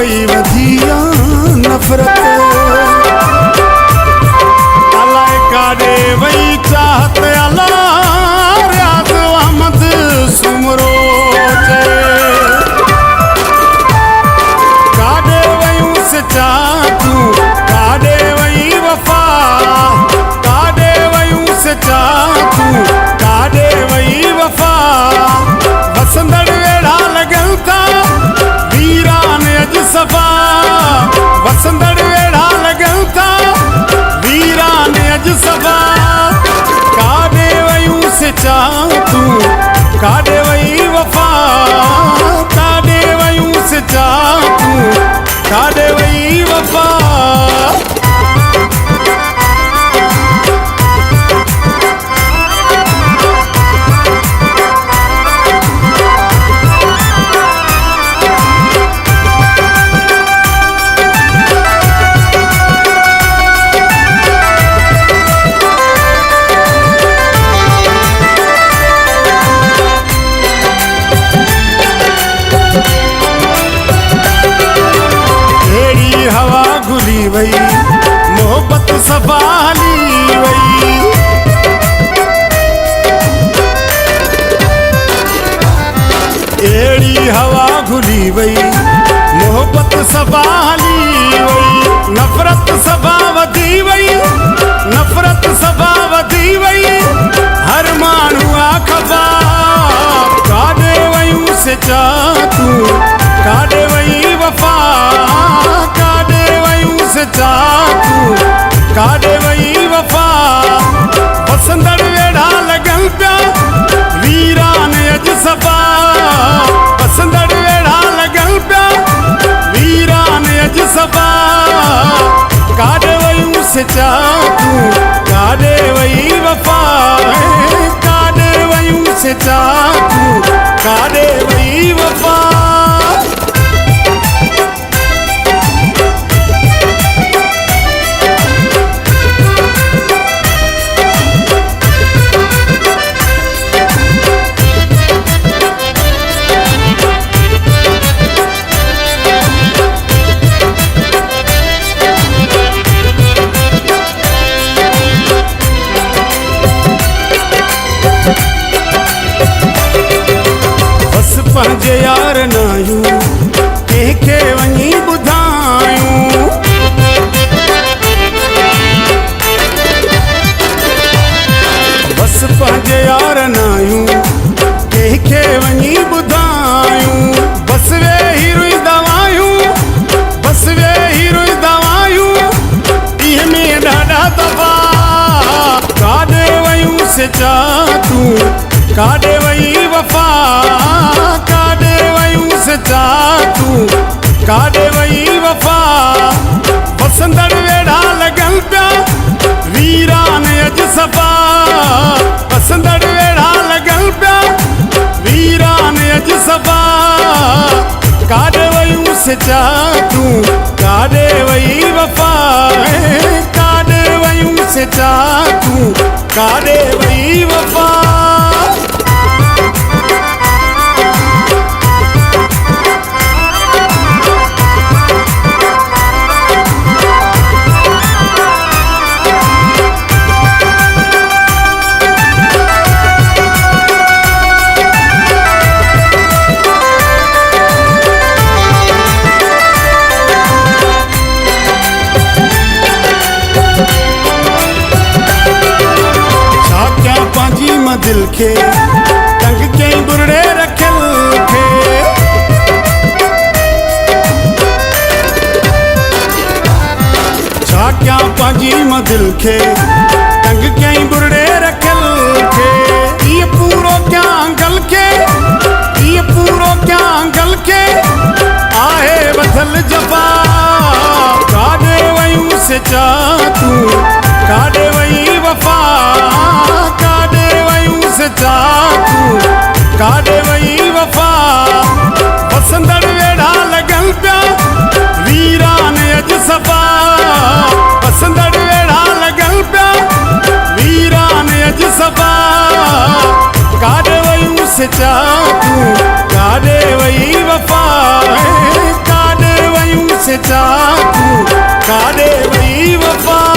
वही वधिया नफरत अलाए काॾे वही चाहत अला रियाज़ अहमद सुमरो काॾे वयूं सचा तूं काॾे वही वफ़ा काॾे वयूं सचा तूं काॾे वही वफ़ा वसंदड़ वेड़ा लॻल था वीरान अॼु सफ़ा वसंदड़ वेड़ा लॻल था वीरान अॼु सफ़ा काॾे वयूं सचा तूं काॾे वही वफ़ा काॾे वयूं सचा तूं काॾे वही वफ़ा हवा घुली वई मोहब्बत सफ़ा हली वई अहिड़ी हवा घुली वई मोहब्बत सफ़ा हली वई नफ़रत सफ़ा वधी वई नफ़रत सफ़ा वधी वई हर माण्हू आहे खफ़ा काॾे वयूं सचा तूं काॾे वही वफ़ा सचा तूं काॾे वही वफ़ा वसंदड़ वेड़ा लॻल पिया वीरान अॼु सफ़ा वसंदड़ वेड़ा लॻल पिया वीरान अॼु सफ़ा काॾे वयूं सचा तूं काॾे वही वफ़ा काॾे वयूं सचा तूं काॾे वही वफ़ा पंहिंजे यार नायूं कंहिंखे वञी ॿुधायूं बसि पंहिंजे यार नायूं कंहिंखे वञी ॿुधायूं बसि वेही रुई दवायूं बसि वेही रुई दवायूं ॾींहं में ॾाढा दफ़ा काॾे वयूं सचा तूं काॾे वही वफ़ा काॾे वयूं सचा तूं काॾे वही वफ़ा वसंदड़ वेड़ा लॻल पिया वीरान अॼु सफ़ा वसंदड़ वेड़ा लॻल पिया वीरान अॼु सफ़ा काॾे वयूं सचा तूं काॾे वही वफ़ा काॾे वयूं सचा तूं काॾे वही वफ़ा दिल खे तंग कई बुरड़े रखियल खे छा कयां पंहिंजी मां दिल खे तंग कई बुरड़े रखियल खे कीअं पूरो कयां अंगल खे कीअं पूरो कयां अंगल खे आहे वधल जफ़ा काॾे वयूं सचा तूं काॾे वही वफ़ा काॾे वयूं सचा तूं काॾे वही वफ़ा वसंदड़ वेड़ा लॻल पिया वीरान अॼु सफ़ा वसंदड़ वेड़ा लॻल पिया वीरान अॼु सफ़ा काॾे वयूं सचा तूं काॾे वही वफ़ा काॾे वयूं जा तूं काॾे वई वफ़ा